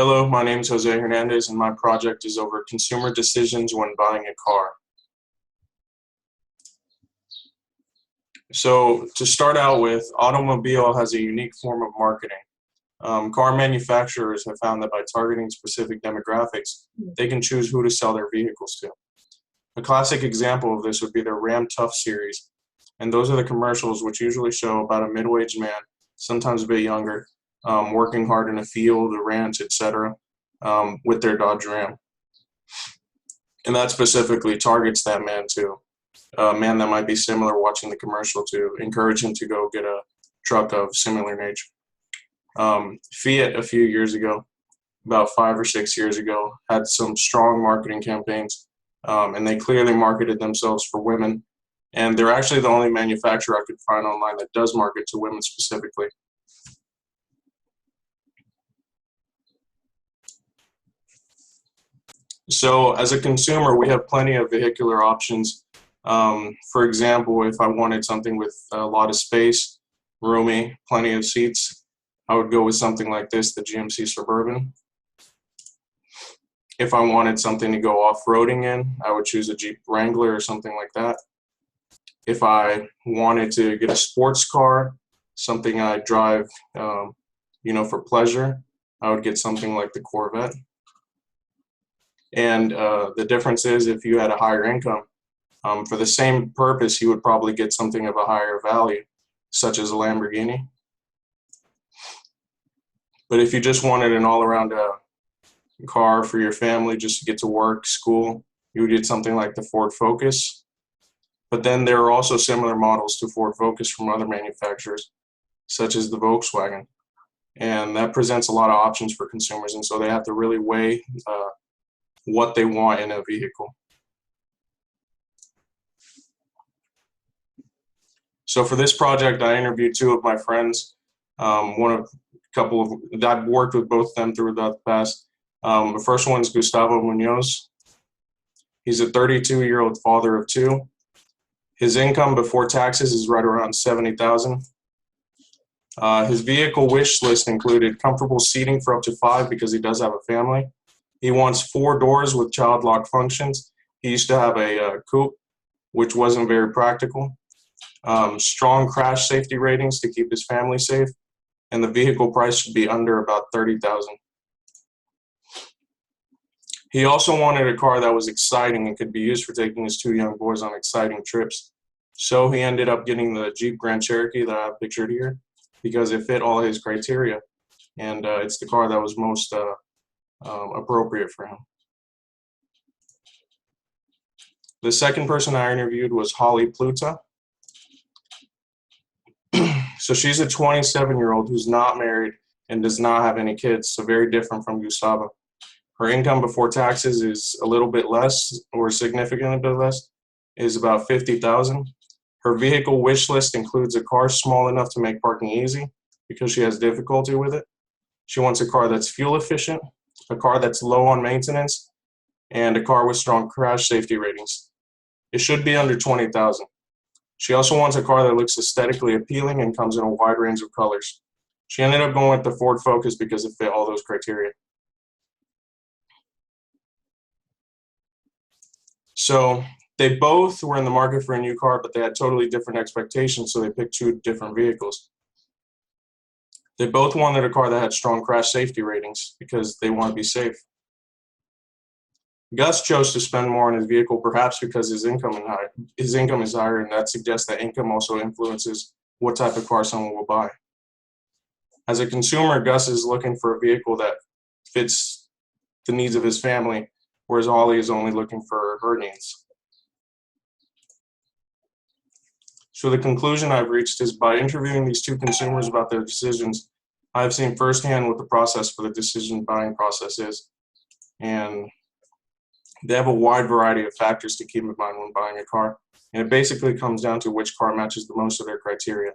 Hello, my name is Jose Hernandez, and my project is over consumer decisions when buying a car. So to start out with, automobile has a unique form of marketing. Car manufacturers have found that by targeting specific demographics, they can choose who to sell their vehicles to. A classic example of this would be the Ram Tough series, and those are the commercials which usually show about a middle-aged man, sometimes a bit younger, working hard in a field, a ranch, etc., with their Dodge Ram. And that specifically targets that man too. A man that might be similar watching the commercial to encourage him to go get a truck of similar nature. Fiat a few years ago, about 5 or 6 years ago, had some strong marketing campaigns, and they clearly marketed themselves for women. And they're actually the only manufacturer I could find online that does market to women specifically. So as a consumer, we have plenty of vehicular options. For example, if I wanted something with a lot of space, roomy, plenty of seats, I would go with something like this, the GMC Suburban. If I wanted something to go off-roading in, I would choose a Jeep Wrangler or something like that. If I wanted to get a sports car, something I drive, for pleasure, I would get something like the Corvette. And the difference is if you had a higher income, for the same purpose, you would probably get something of a higher value, such as a Lamborghini. But if you just wanted an all-around car for your family just to get to work, school, you would get something like the Ford Focus. But then there are also similar models to Ford Focus from other manufacturers, such as the Volkswagen. And that presents a lot of options for consumers, and so they have to really weigh what they want in a vehicle. So for this project, I interviewed two of my friends. I've worked with both of them throughout the past. The first one is Gustavo Munoz. He's a 32-year-old father of two. His income before taxes is right around $70,000. His vehicle wish list included comfortable seating for up to 5 because he does have a family. He wants 4 doors with child lock functions. He used to have a coupe, which wasn't very practical. Strong crash safety ratings to keep his family safe, and the vehicle price should be under about $30,000. He also wanted a car that was exciting and could be used for taking his 2 young boys on exciting trips. So he ended up getting the Jeep Grand Cherokee that I have pictured here because it fit all his criteria, and it's the car that was most appropriate for him. The second person I interviewed was Holly Pluta. So she's a 27-year-old who's not married and does not have any kids, so very different from Gustavo. Her income before taxes is a little bit less, or significantly bit less, is about $50,000. Her vehicle wish list includes a car small enough to make parking easy because she has difficulty with it. She wants a car that's fuel efficient, a car that's low on maintenance, and a car with strong crash safety ratings. It should be under $20,000. She also wants a car that looks aesthetically appealing and comes in a wide range of colors. She ended up going with the Ford Focus because it fit all those criteria. So they both were in the market for a new car, but they had totally different expectations, so they picked 2 different vehicles. They both wanted a car that had strong crash safety ratings because they want to be safe. Gus chose to spend more on his vehicle, perhaps because his income is higher, and that suggests that income also influences what type of car someone will buy. As a consumer, Gus is looking for a vehicle that fits the needs of his family, whereas Holly is only looking for her needs. So the conclusion I've reached is by interviewing these 2 consumers about their decisions, I've seen firsthand what the process for the decision buying process is. And they have a wide variety of factors to keep in mind when buying a car. And it basically comes down to which car matches the most of their criteria.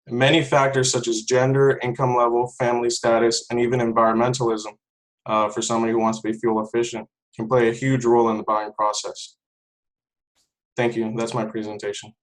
And many factors such as gender, income level, family status, and even environmentalism for somebody who wants to be fuel efficient can play a huge role in the buying process. Thank you. That's my presentation.